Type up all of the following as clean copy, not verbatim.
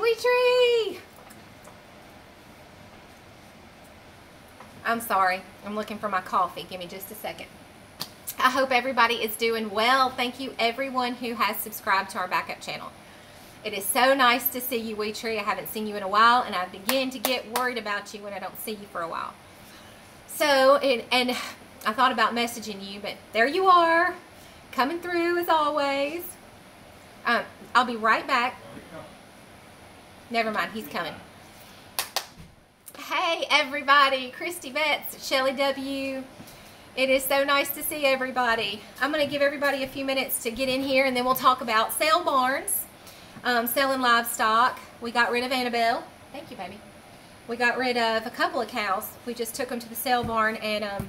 Wheatree! I'm sorry. I'm looking for my coffee. Give me just a second. I hope everybody is doing well. Thank you everyone who has subscribed to our backup channel. It is so nice to see you, Wheatree. I haven't seen you in a while, and I begin to get worried about you when I don't see you for a while. So, and I thought about messaging you, but there you are, coming through as always. I'll be right back. Never mind, he's coming. Hey everybody, Christy Betts, Shelly W. It is so nice to see everybody. I'm going to give everybody a few minutes to get in here, and then we'll talk about sale barns, selling livestock. We got rid of Annabelle. Thank you, baby. We got rid of a couple of cows. We just took them to the sale barn, and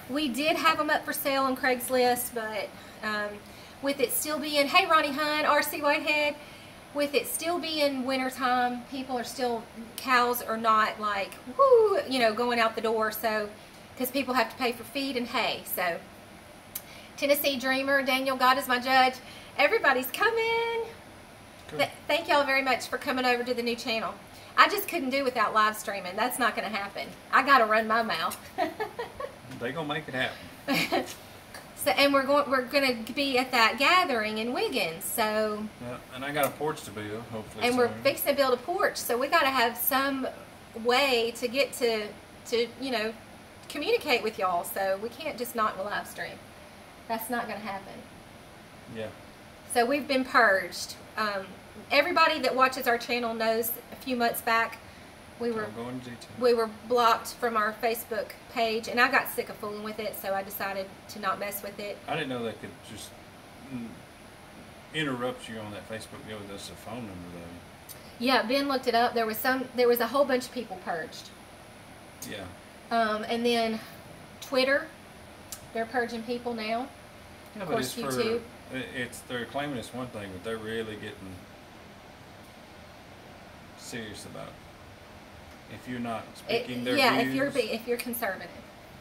we did have them up for sale on Craigslist, but with it still being, hey Ronnie Hunt, RC Whitehead, with it still being wintertime, people are still, cows are not like, whoo, you know, going out the door, so, because people have to pay for feed and hay, so. Tennessee Dreamer, Daniel, God is my judge. Everybody's coming. Cool. Thank y'all very much for coming over to the new channel. I just couldn't do without live streaming. That's not going to happen. I got to run my mouth. They gonna make it happen. So, and we're going to be at that gathering in Wiggins. So. Yeah, and I got a porch to build, hopefully. And soon. we're fixing to build a porch, so we got to have some way to get to you know, communicate with y'all. So we can't just not live stream. That's not going to happen. Yeah. So we've been purged. Everybody that watches our channel knows a few months back we were blocked from our Facebook page, and I got sick of fooling with it, so I decided to not mess with it. I didn't know they could just interrupt you on that Facebook deal with us a phone number though. Yeah, Ben looked it up. There was a whole bunch of people purged. Yeah. And then Twitter, they're purging people now. Yeah, of course, YouTube. They're claiming it's one thing, but they're really getting serious about it. If you're not speaking their views, if you're conservative,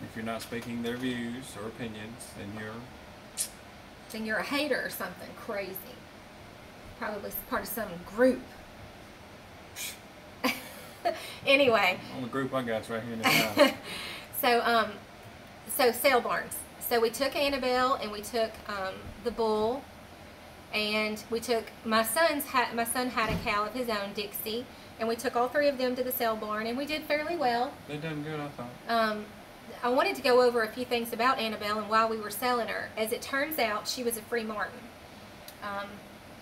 if you're not speaking their views or opinions, then you're a hater or something crazy. Probably part of some group. Anyway. On the group I got's right here in the house. So sale barns. So we took Annabelle and we took the bull, and we took my son had a cow of his own, Dixie, and we took all three of them to the sale barn, and we did fairly well. They done good, I thought. I wanted to go over a few things about Annabelle and why we were selling her. As it turns out, she was a free martin.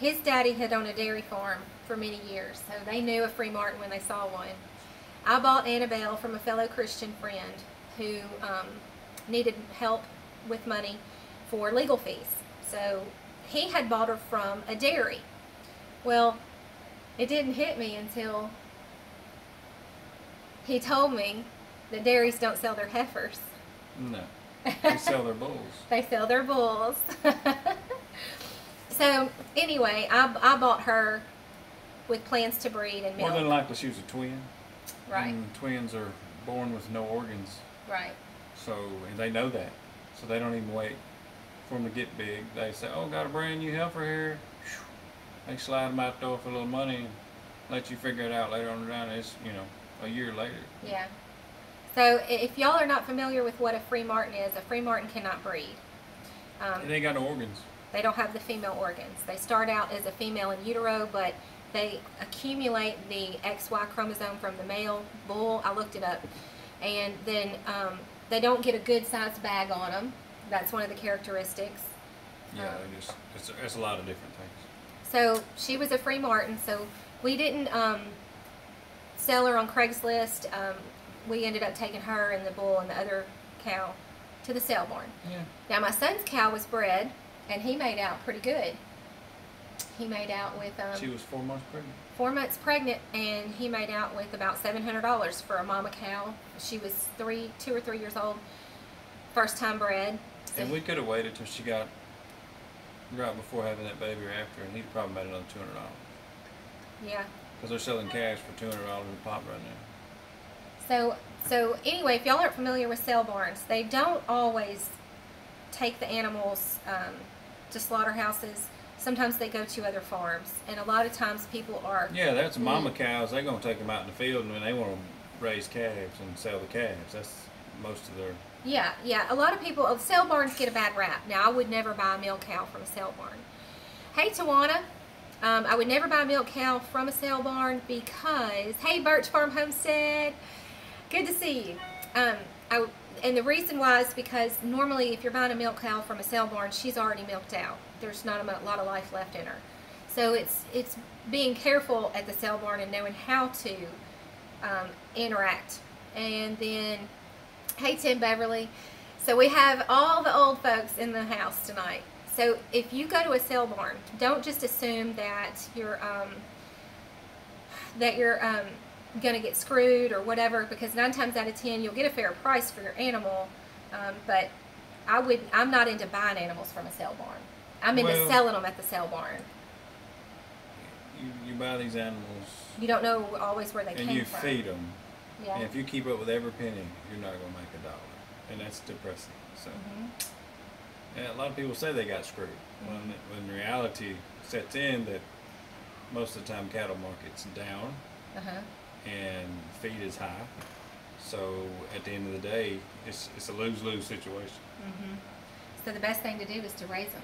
His daddy had owned a dairy farm for many years, so they knew a free martin when they saw one. I bought Annabelle from a fellow Christian friend who needed help with money for legal fees. So he had bought her from a dairy. Well, it didn't hit me until he told me that dairies don't sell their heifers. No, they sell their bulls. They sell their bulls. So anyway, I bought her with plans to breed and milk. More than likely she was a twin. Right. And twins are born with no organs. Right. So, and they know that. So they don't even wait for them to get big. They say, oh, got a brand new heifer here. They slide them out the door for a little money and let you figure it out later on down. It's, you know, a year later. Yeah. So if y'all are not familiar with what a free martin is, a free martin cannot breed. And they got no organs. They don't have the female organs. They start out as a female in utero, but they accumulate the XY chromosome from the male bull. I looked it up. And then they don't get a good sized bag on them. That's one of the characteristics. Yeah, it's a lot of different things. So she was a free martin, so we didn't sell her on Craigslist. We ended up taking her and the bull and the other cow to the sale barn. Yeah. Now my son's cow was bred, and he made out pretty good. He made out with... she was 4 months pregnant. 4 months pregnant, and he made out with about $700 for a mama cow. She was 2 or 3 years old, first time bred. So and we could have waited till she got right before having that baby or after, and he'd probably made another $200. Yeah. Because they're selling cash for $200 a pop right now. So anyway, if y'all aren't familiar with sale barns, they don't always take the animals to slaughterhouses sometimes they go to other farms, and a lot of times people are. Yeah, that's mama cows. They're gonna take them out in the field, and then they want to raise calves and sell the calves. That's most of their. Yeah, yeah. A lot of people, sale barns get a bad rap. Now, I would never buy a milk cow from a sale barn. Hey, Tawana. I would never buy a milk cow from a sale barn because, hey, Birch Farm Homestead, good to see you. And the reason why is because normally if you're buying a milk cow from a sale barn, she's already milked out. There's not a lot of life left in her. So it's being careful at the sale barn and knowing how to interact. And then, hey, Tim Beverly. So we have all the old folks in the house tonight. So if you go to a sale barn, don't just assume that you're going to get screwed or whatever, because 9 times out of 10 you'll get a fair price for your animal. But I'm not into buying animals from a sale barn. I'm into selling them at the sale barn. You buy these animals. You don't know always where they came from. And you feed them. Yeah. And if you keep up with every penny, you're not going to make $1. And that's depressing. So. Yeah, a lot of people say they got screwed. When reality sets in that most of the time cattle market's down and feed is high. So at the end of the day, it's a lose-lose situation. So the best thing to do is to raise them.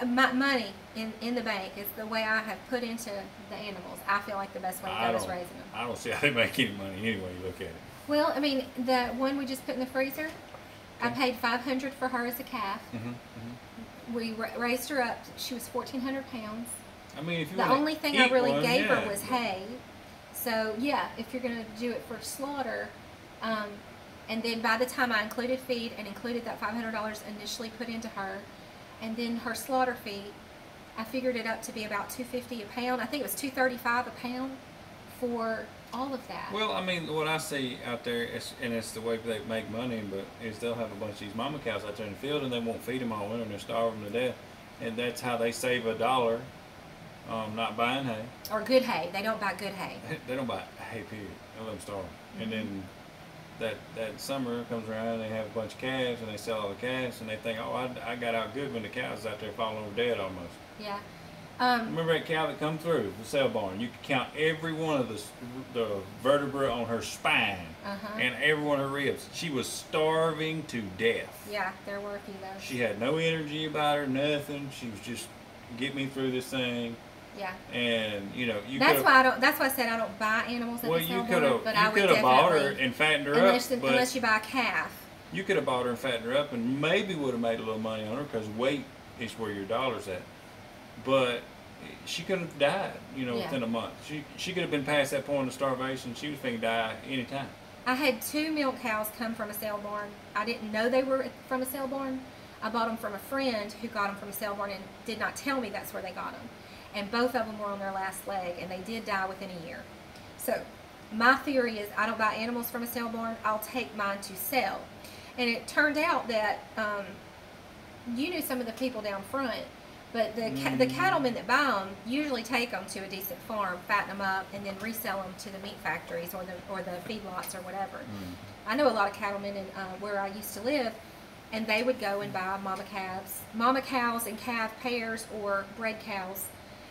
My money in the bank is the way I have put into the animals. I feel like the best way to go is raising them. I don't see how they make any money anyway. You look at it. Well, I mean, the one we just put in the freezer, I paid $500 for her as a calf. We raised her up. She was 1,400 pounds. I mean, if you the only thing I really gave her was but hay. So yeah, if you're going to do it for slaughter, and then by the time I included feed and included that $500 initially put into her, and then her slaughter fee, I figured it up to be about $250 a pound. I think it was $235 a pound for all of that. Well, I mean, what I see out there, and it's the way they make money, but is they'll have a bunch of these mama cows out there in the field, and they won't feed them all winter, and they're starving to death, and that's how they save $1, not buying hay. Or good hay. They don't buy good hay. They don't buy hay, period. They let them starve. And then that summer comes around, and they have a bunch of calves, and they sell all the calves, and they think, oh, I got out good when the cows out there falling over dead almost. Yeah. Remember that cow that come through the sale barn? You could count every one of the vertebra on her spine and every one of her ribs. She was starving to death. Yeah, there were a few of those. She had no energy about her, nothing. She was just, get me through this thing. Yeah. And that's why I said I don't buy animals at the sale barn. But I would you could have bought her and fattened her up. Unless you buy a calf. You could have bought her and fattened her up, and maybe would have made a little money on her, because weight is where your dollar's at. But she could have died, within a month. She could have been past that point of starvation. She was going to die any time. I had 2 milk cows come from a sale barn. I didn't know they were from a sale barn. I bought them from a friend who got them from a sale barn and did not tell me that's where they got them. And both of them were on their last leg, and they did die within a year. So my theory is I don't buy animals from a sale barn. I'll take mine to sell. And it turned out that you knew some of the people down front, but the cattlemen that buy them usually take them to a decent farm, fatten them up, and then resell them to the meat factories or the feedlots or whatever. I know a lot of cattlemen in where I used to live, and they would go and buy mama cows and calf pairs or bred cows,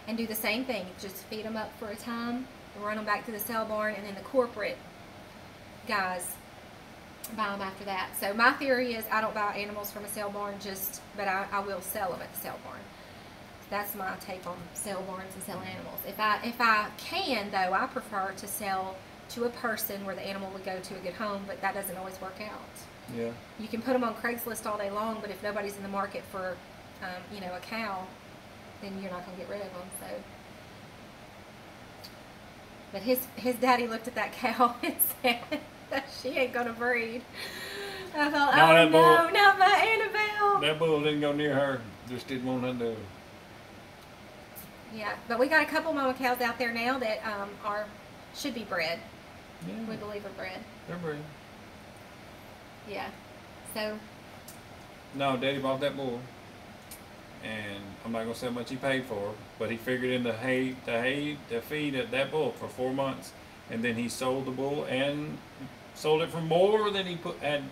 and do the same thing. Just feed them up for a time, run them back to the sale barn, and then the corporate guys buy them after that. So my theory is I don't buy animals from a sale barn, but I will sell them at the sale barn. That's my take on sale barns and selling animals. If I can, though, I prefer to sell to a person where the animal would go to a good home, but that doesn't always work out. Yeah. You can put them on Craigslist all day long, but if nobody's in the market for, a cow, then you're not going to get rid of them. So, but his daddy looked at that cow and said, "She ain't going to breed." I thought, no, not my Annabelle. That bull didn't go near her. Just didn't want nothing to do. Yeah, but we got a couple mama cows out there now that should be bred. Yeah. We believe are bred. They're bred. Yeah. So. No, Daddy bought that bull, and I'm not gonna say how much he paid for her, but he figured in the feed at that bull for 4 months, and then he sold the bull and sold it for more than he had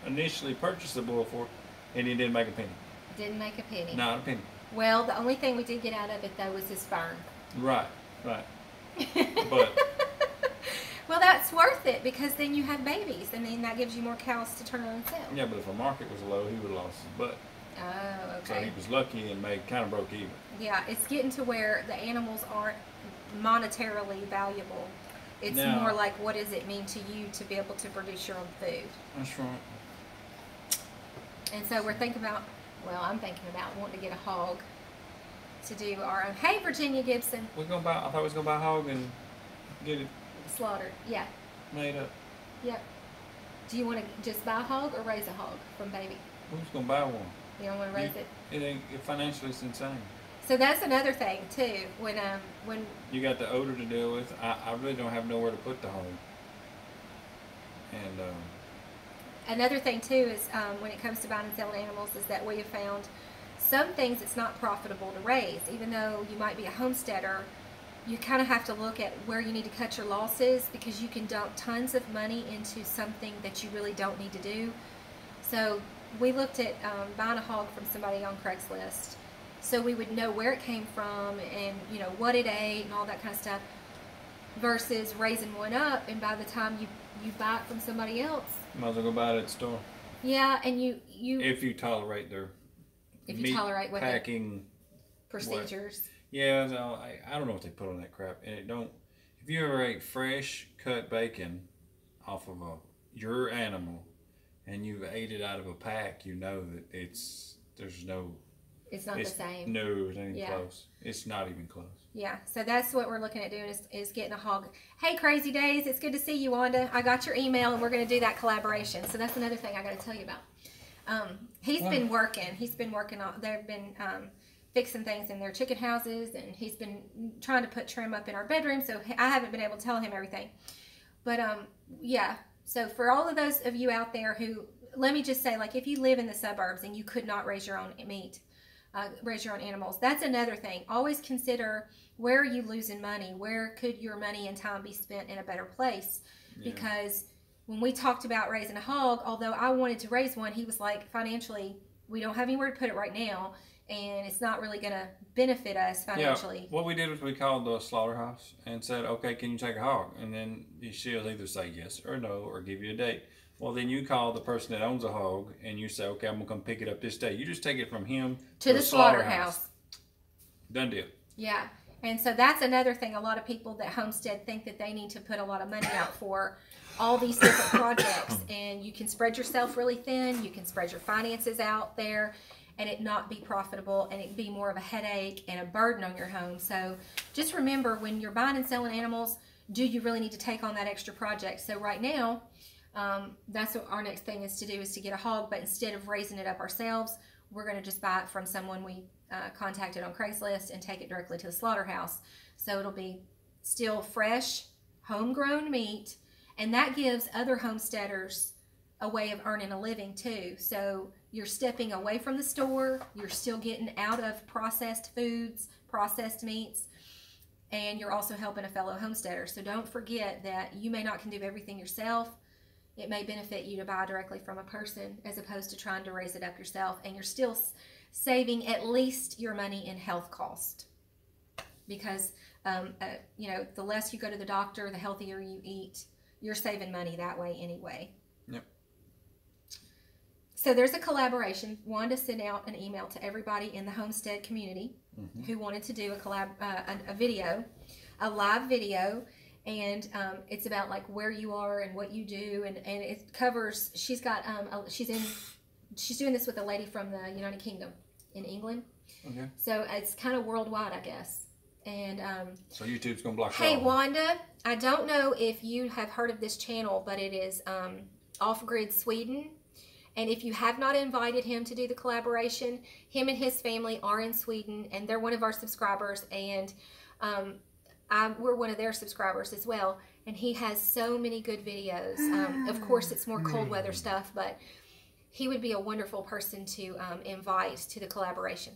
initially purchased the bull for, and he didn't make a penny. Didn't make a penny. Not a penny. Well, the only thing we did get out of it though was his sperm. Right. But well, that's worth it because then you have babies, and then that gives you more cows to turn around and sell. yeah, but if the market was low, he would have lost his butt. Oh, So okay. he was lucky and kind of broke even. Yeah, it's getting to where the animals aren't monetarily valuable. It's Now- more like, what does it mean to you to be able to produce your own food? That's right. And so I'm thinking about wanting to get a hog to do our own. Hey, Virginia Gibson, I thought we was gonna buy a hog and get it slaughtered. Yeah, made up. yep. Do you want to just buy a hog or raise a hog from baby? We was gonna buy one. You don't want to raise it. It ain't financially, it's insane. So that's another thing too. When You got the odor to deal with. I really don't have nowhere to put the hog. And another thing too is when it comes to buying and selling animals is that we have found some things it's not profitable to raise. Even though you might be a homesteader, you kind of have to look at where you need to cut your losses because you can dump tons of money into something that you really don't need to do. So we looked at buying a hog from somebody on Craigslist so we would know where it came from and what it ate and all that kind of stuff versus raising one up, and by the time you buy it from somebody else, might as well go buy it at the store. yeah, and you If you tolerate their meat tolerate what packing procedures. Yeah, so I don't know what they put on that crap, and it don't. If you ever ate fresh cut bacon off of your animal, and you've ate it out of a pack, you know that it's not the same. No, it ain't Yeah. close. It's not even close. Yeah, so that's what we're looking at doing is getting a hog. Hey, Crazy Days, it's good to see you, Wanda. I got your email, and we're going to do that collaboration. So that's another thing I got to tell you about. He's been working. On. They've been fixing things in their chicken houses, and he's been trying to put trim up in our bedroom. So I haven't been able to tell him everything. But yeah. So for all of those of you out there who, let me just say, like if you live in the suburbs and you could not raise your own meat. Raise your own animals. That's another thing. Always consider where are you losing money? Where could your money and time be spent in a better place? Yeah. Because when we talked about raising a hog, although I wanted to raise one, he was like, financially, we don't have anywhere to put it right now, and it's not really going to benefit us financially. Yeah, what we did was we called the slaughterhouse and said, okay, can you take a hog? And then she'll either say yes or no or give you a date. Well, then you call the person that owns a hog and you say, okay, I'm going to come pick it up this day. You just take it from him to the slaughterhouse. Done deal. Yeah. And so that's another thing. A lot of people that homestead think that they need to put a lot of money out for all these different projects. And you can spread yourself really thin. You can spread your finances out there and it not be profitable and it be more of a headache and a burden on your home. So just remember, when you're buying and selling animals, do you really need to take on that extra project? So right now, that's what our next thing is to do, is to get a hog, but instead of raising it up ourselves, we're going to just buy it from someone we contacted on Craigslist and take it directly to the slaughterhouse. So it'll be still fresh, homegrown meat, and that gives other homesteaders a way of earning a living too. So you're stepping away from the store, you're still getting out of processed foods, processed meats, and you're also helping a fellow homesteader. So don't forget that you may not can do everything yourself. It may benefit you to buy directly from a person as opposed to trying to raise it up yourself, and you're still saving at least your money in health cost. Because the less you go to the doctor, the healthier you eat. You're saving money that way anyway. Yep. So there's a collaboration. Wanda sent out an email to everybody in the homestead community who wanted to do a video, a live video. And it's about like where you are and what you do, and it covers. She's got she's doing this with a lady from the United Kingdom in England. Okay. So it's kind of worldwide, I guess. And so YouTube's gonna block. Hey, Wanda, I don't know if you have heard of this channel, but it is Off Grid Sweden. And if you have not invited him to do the collaboration, him and his family are in Sweden, and they're one of our subscribers, and we're one of their subscribers as well, and he has so many good videos. Of course, it's more cold weather stuff, but he would be a wonderful person to invite to the collaboration.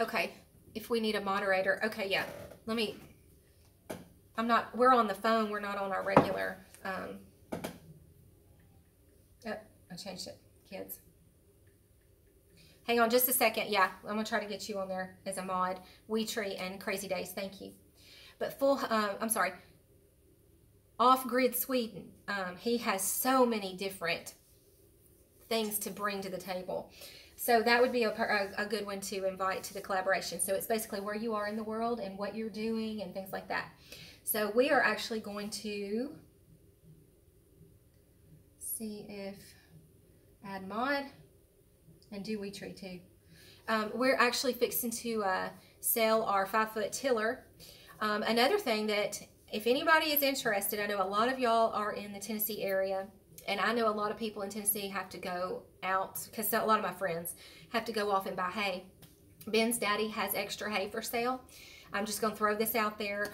Okay, if we need a moderator. Okay, yeah. We're on the phone. We're not on our regular. Oh, I changed it, kids. Hang on just a second. Yeah, I'm going to try to get you on there as a mod. WeTree and Crazy Days. Thank you. But I'm sorry. Off-Grid Sweden. He has so many different things to bring to the table. So that would be a good one to invite to the collaboration. So it's basically where you are in the world and what you're doing and things like that. So we are actually going to see if add mod and do WeTree too. We're actually fixing to sell our 5-foot tiller. Another thing that if anybody is interested, I know a lot of y'all are in the Tennessee area, and I know a lot of people in Tennessee have to go out, because a lot of my friends have to go off and buy hay. Ben's daddy has extra hay for sale. I'm just going to throw this out there.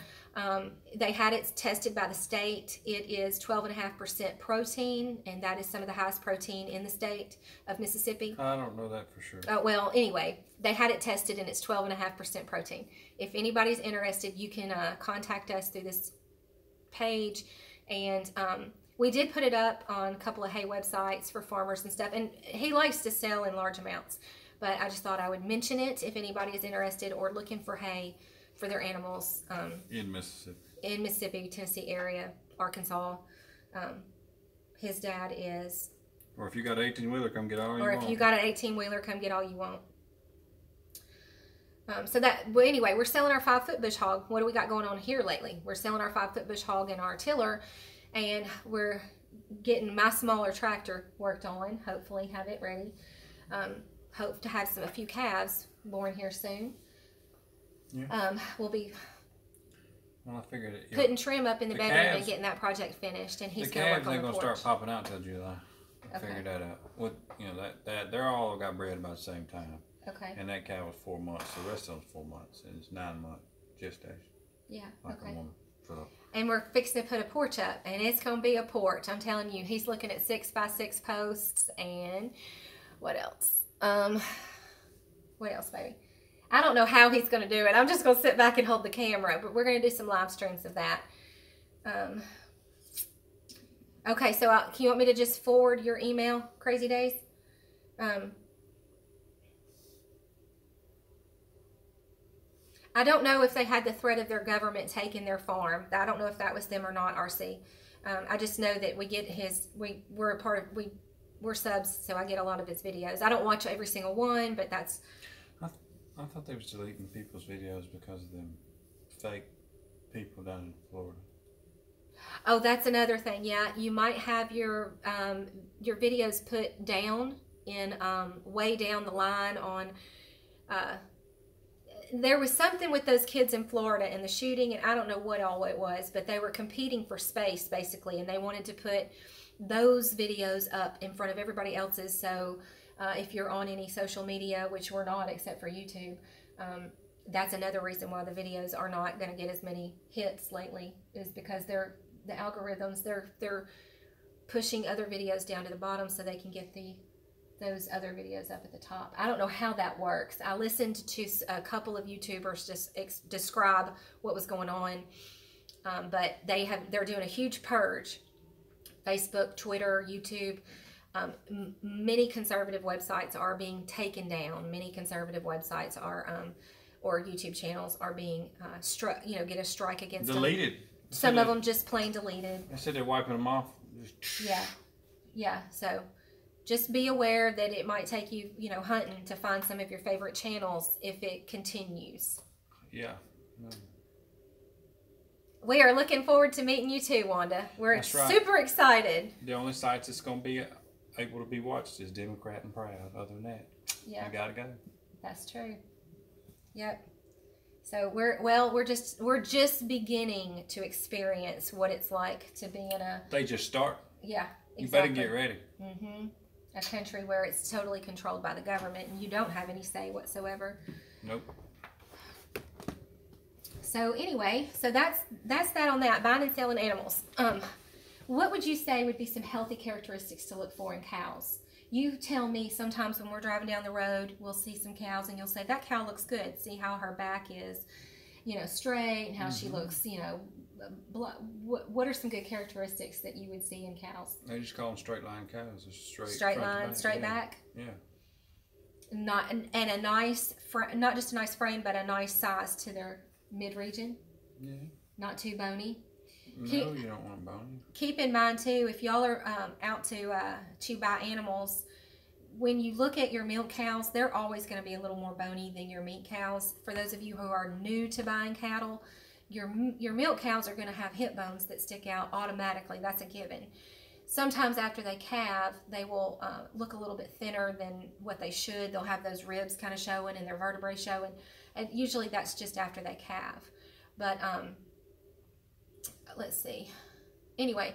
They had it tested by the state. It is 12.5% protein, and that is some of the highest protein in the state of Mississippi. I don't know that for sure. Well, anyway, they had it tested, and it's 12.5% protein. If anybody's interested, you can contact us through this page, and we did put it up on a couple of hay websites for farmers and stuff, and he likes to sell in large amounts, but I just thought I would mention it if anybody is interested or looking for hay for their animals in Mississippi, Tennessee area, Arkansas. His dad is. Or if you got an 18-wheeler, come get all you want. Or if you got an 18-wheeler, come get all you want. Well, anyway, we're selling our 5-foot bush hog. What do we got going on here lately? We're selling our 5-foot bush hog and our tiller, and we're getting my smaller tractor worked on. Hopefully have it ready. Hope to have a few calves born here soon. Yeah. We'll be I figured it, putting trim up in the bedroom and getting that project finished, and he's going to work on the porch. The calves ain't going to start popping out until July. I figured that out. That they're all got bred about the same time. Okay. And that cow was 4 months. The rest of them's 4 months, and it's 9-month gestation. Yeah. Like a woman. So. And we're fixing to put a porch up, and it's going to be a porch. I'm telling you, he's looking at 6x6 posts, and what else? What else, baby? I don't know how he's going to do it. I'm just going to sit back and hold the camera, but we're going to do some live streams of that. Okay, so can you want me to just forward your email, Crazy Days? I don't know if they had the threat of their government taking their farm. I don't know if that was them or not, RC. I just know that we get we're a part of, we're subs, so I get a lot of his videos. I don't watch every single one, but that's... I thought they was deleting people's videos because of them fake people down in Florida. Oh, that's another thing. Yeah, you might have your videos put down in way down the line on. There was something with those kids in Florida and the shooting, and I don't know what all it was, but they were competing for space basically, and they wanted to put those videos up in front of everybody else's. So if you're on any social media, which we're not except for YouTube, that's another reason why the videos are not going to get as many hits lately, is because the algorithms, they're pushing other videos down to the bottom so they can get those other videos up at the top. I don't know how that works. I listened to a couple of YouTubers just describe what was going on, but they're doing a huge purge. Facebook, Twitter, YouTube. Many conservative websites are being taken down. Many conservative websites are, or YouTube channels are being struck. Get a strike against deleted. Them. Some of them just plain deleted. I said they're wiping them off. Yeah. So just be aware that it might take you, hunting to find some of your favorite channels if it continues. Yeah. We are looking forward to meeting you too, Wanda. We're super excited. The only sites that's going to be able to be watched is Democrat and Proud. Other than that, I gotta go. That's true. Yep. So we're just beginning to experience what it's like to be in a. They just start. Yeah. Exactly. You better get ready. A country where it's totally controlled by the government and you don't have any say whatsoever. Nope. So anyway, that's that on that, buying and selling animals. What would you say would be some healthy characteristics to look for in cows? You tell me. Sometimes when we're driving down the road, we'll see some cows and you'll say, that cow looks good. See how her back is, straight, and how she looks, what are some good characteristics that you would see in cows? They just call them straight line cows. It's straight line, straight back? Yeah. not and a nice not just a nice frame, but a nice size to their mid region. Yeah. Not too bony. No, you don't want bony. Keep in mind too, if y'all are out to buy animals, when you look at your milk cows, they're always going to be a little more bony than your meat cows. For those of you who are new to buying cattle, your milk cows are going to have hip bones that stick out automatically. That's a given. Sometimes after they calve, they will look a little bit thinner than what they should. They'll have those ribs kind of showing and their vertebrae showing. And usually that's just after they calve. But let's see. Anyway,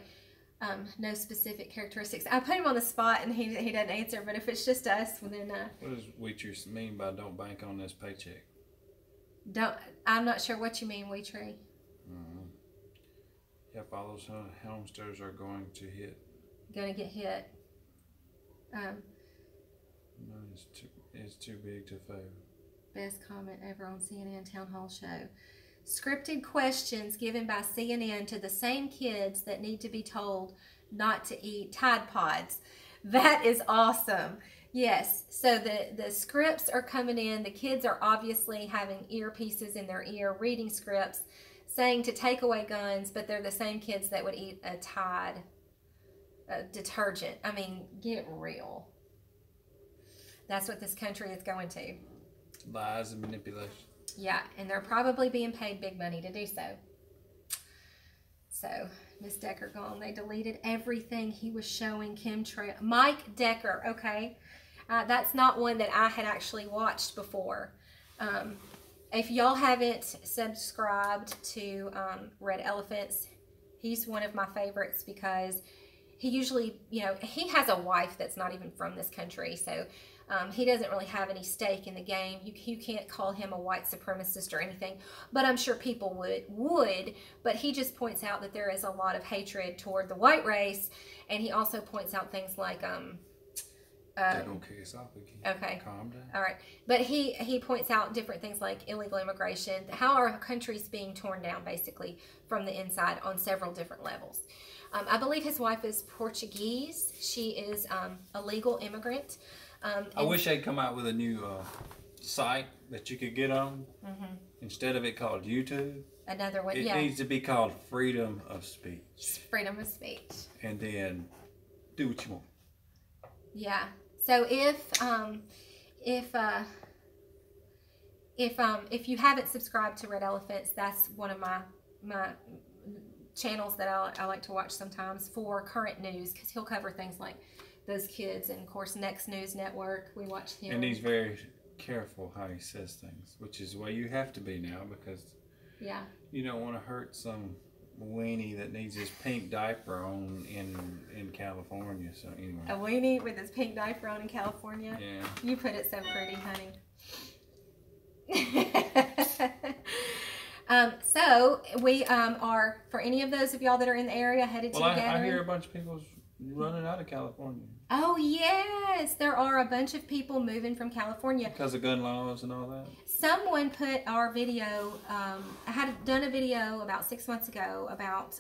no specific characteristics. I put him on the spot and he doesn't answer, but if it's just us, well then... what does Wheatree mean by don't bank on this paycheck? I'm not sure what you mean, Wheatree. Yep, all those homesteaders are going to get hit. No, it's too big to fail. Best comment ever on CNN Town Hall Show. Scripted questions given by CNN to the same kids that need to be told not to eat Tide Pods. That is awesome. Yes, so the scripts are coming in. The kids are obviously having earpieces in their ear, reading scripts, saying to take away guns, but they're the same kids that would eat a Tide detergent. I mean, get real. That's what this country is going to. Lies and manipulation. Yeah, and they're probably being paid big money to do so. So, Miss Decker gone. They deleted everything he was showing chemtrail. Mike Decker, okay. That's not one that I had actually watched before. If y'all haven't subscribed to Red Elephants, he's one of my favorites because he usually, you know, he has a wife that's not even from this country, so he doesn't really have any stake in the game. You can't call him a white supremacist or anything, but I'm sure people would. But he just points out that there is a lot of hatred toward the white race, and he also points out things like okay. Calm down. All right. But he points out different things like illegal immigration, how our country's being torn down basically from the inside on several different levels. I believe his wife is Portuguese. She is a legal immigrant. I wish they'd come out with a new site that you could get on. Instead of it called YouTube. Another one, it needs to be called freedom of speech. Freedom of speech. And then do what you want. Yeah. So if you haven't subscribed to Red Elephants, that's one of my channels that I like to watch sometimes for current news, because he'll cover things like those kids, and of course Next News Network, we watch him. And he's very careful how he says things, which is why you have to be now, because you don't want to hurt some weenie that needs his pink diaper on in California. So anyway, a weenie with his pink diaper on in California. Yeah, you put it so pretty, honey. So we are, for any of those of y'all that are in the area headed to the gathering. I hear a bunch of people's running out of California. Oh yes, there are a bunch of people moving from California because of gun laws and all that. Someone put our video. I had done a video about 6 months ago about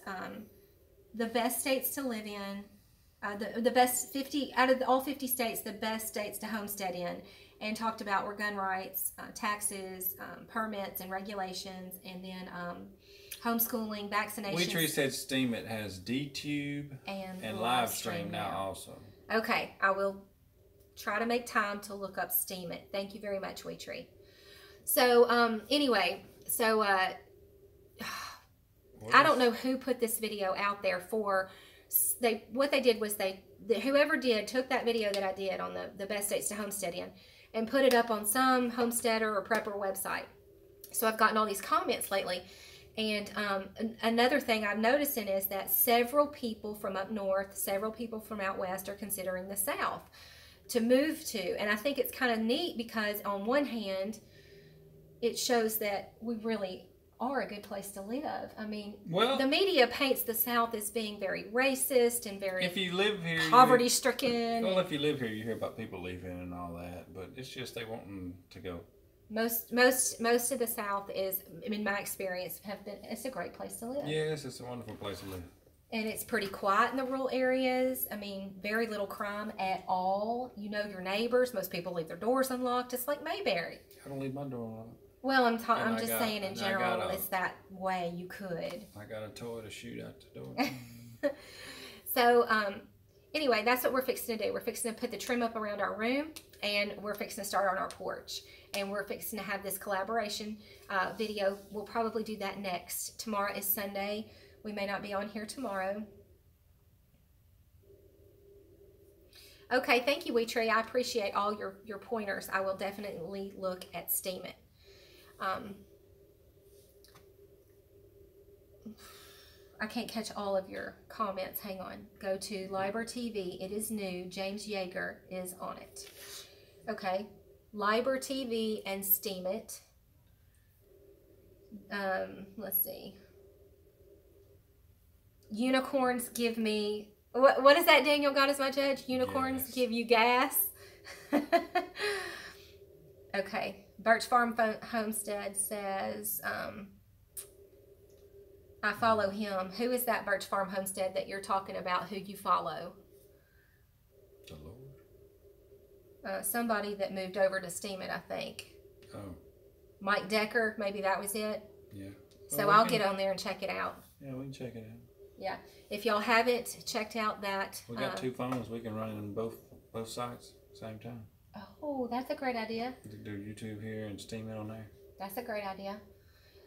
the best states to live in, the best 50 out of all 50 states, the best states to homestead in, and talked about where gun rights, taxes, permits, and regulations, and then homeschooling, vaccinations. Wheatree said Steemit has DTube and live stream now also. Okay, I will try to make time to look up Steemit. Thank you very much, Wheatree. So anyway, so I don't know who put this video out there for. What they did was whoever did took that video that I did on the best states to homestead in and put it up on some homesteader or prepper website. So I've gotten all these comments lately. And another thing I'm noticing is that several people from up north, several people from out west are considering the South to move to. And I think it's kind of neat because on one hand, it shows that we really are a good place to live. I mean, the media paints the South as being very racist and very poverty-stricken. Well, if you live here, you hear about people leaving and all that, but it's just they want them to go. Most of the South is, in my experience, it's a great place to live. Yes, it's a wonderful place to live. And it's pretty quiet in the rural areas. I mean, very little crime at all. You know your neighbors. Most people leave their doors unlocked. It's like Mayberry. I don't leave my door unlocked. Well, I'm just saying in general, it's that way you could. I got a toy to shoot out the door. So, anyway, that's what we're fixing to do. We're fixing to put the trim up around our room, and we're fixing to start on our porch. And we're fixing to have this collaboration video. We'll probably do that next. Tomorrow is Sunday. We may not be on here tomorrow. Okay, thank you, WeTree. I appreciate all your pointers. I will definitely look at Steam It. I can't catch all of your comments. Hang on. Go to Liber TV. It is new. James Yeager is on it. Okay. Liber TV and Steam It. Let's see. Unicorns give me... What is that, Daniel? God is my judge? Unicorns give you gas? Okay. Birch Farm Homestead says... I follow him. Who is that Birch Farm Homestead that you're talking about, who you follow? The Lord. Somebody that moved over to Steam It, I think. Oh. Mike Decker, maybe that was it. Yeah. So well, I'll get on there and check it out. Yeah, we can check it out. Yeah. If y'all haven't checked out that... We got 2 phones. We can run it on both sites at the same time. Oh, that's a great idea. Do YouTube here and Steam It on there. That's a great idea.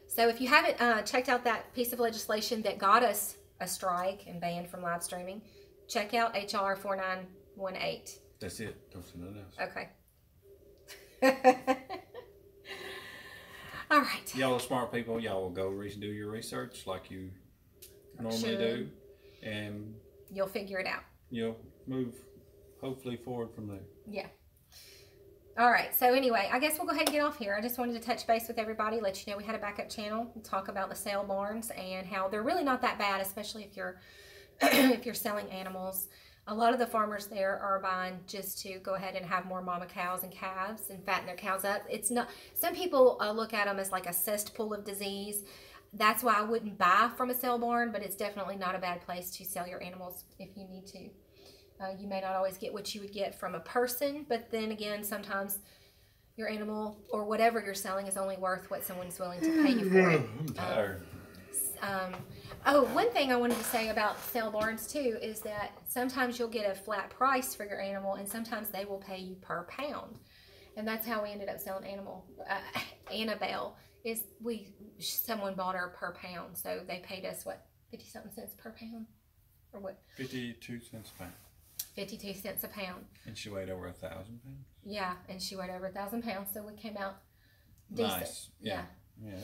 So if you haven't checked out that piece of legislation that got us a strike and banned from live streaming, check out HR 4918. That's it. Don't say nothing else. Okay. All right. Y'all are smart people. Y'all will go do your research like you normally do. And you'll figure it out. You'll move, hopefully, forward from there. Yeah. All right, so anyway, I guess we'll go ahead and get off here. I just wanted to touch base with everybody, let you know we had a backup channel, and talk about the sale barns and how they're really not that bad, especially if you're if you're selling animals. A lot of the farmers there are buying just to go ahead and have more mama cows and calves and fatten their cows up. It's not. Some people look at them as like a cesspool of disease. That's why I wouldn't buy from a sale barn, but it's definitely not a bad place to sell your animals if you need to. You may not always get what you would get from a person, but then again, sometimes your animal or whatever you're selling is only worth what someone's willing to pay you for it. I'm tired. Oh, one thing I wanted to say about sale barns too is that sometimes you'll get a flat price for your animal, and sometimes they will pay you per pound. And that's how we ended up selling Annabelle. Is someone bought her per pound, so they paid us what, 50-something cents per pound, or what? 52 cents a pound. 52 cents a pound. And she weighed over 1,000 pounds. Yeah, and she weighed over 1,000 pounds, so we came out decent. Nice. Yeah. Yeah,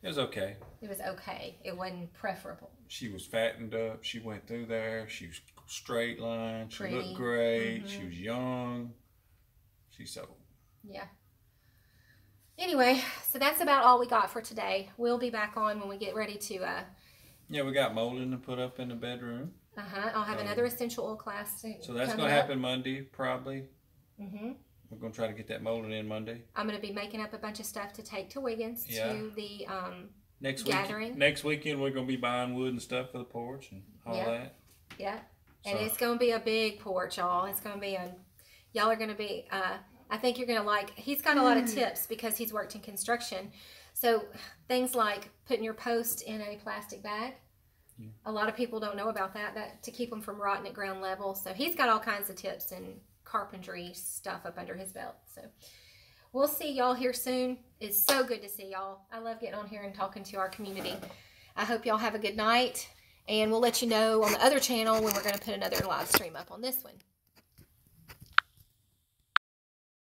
it was okay. It was okay. It wasn't preferable. She was fattened up. She went through there. She was straight line. She Pretty. Looked great. She was young. She sold. Yeah. Anyway, so that's about all we got for today. We'll be back on when we get ready to... Yeah, we got molding to put up in the bedroom. I'll have another essential oil class. So that's going to happen Monday, probably. Mm-hmm. We're going to try to get that molded in Monday. I'm going to be making up a bunch of stuff to take to Wiggins to the gathering. Next weekend, we're going to be buying wood and stuff for the porch and all that. Yeah. And it's going to be a big porch, y'all. It's going to be y'all are going to be, I think you're going to like, he's got a lot of tips because he's worked in construction. So things like putting your post in a plastic bag. Yeah. A lot of people don't know about that to keep them from rotting at ground level. So he's got all kinds of tips and carpentry stuff up under his belt. So we'll see y'all here soon. It's so good to see y'all. I love getting on here and talking to our community. I hope y'all have a good night. And we'll let you know on the other channel when we're going to put another live stream up on this one.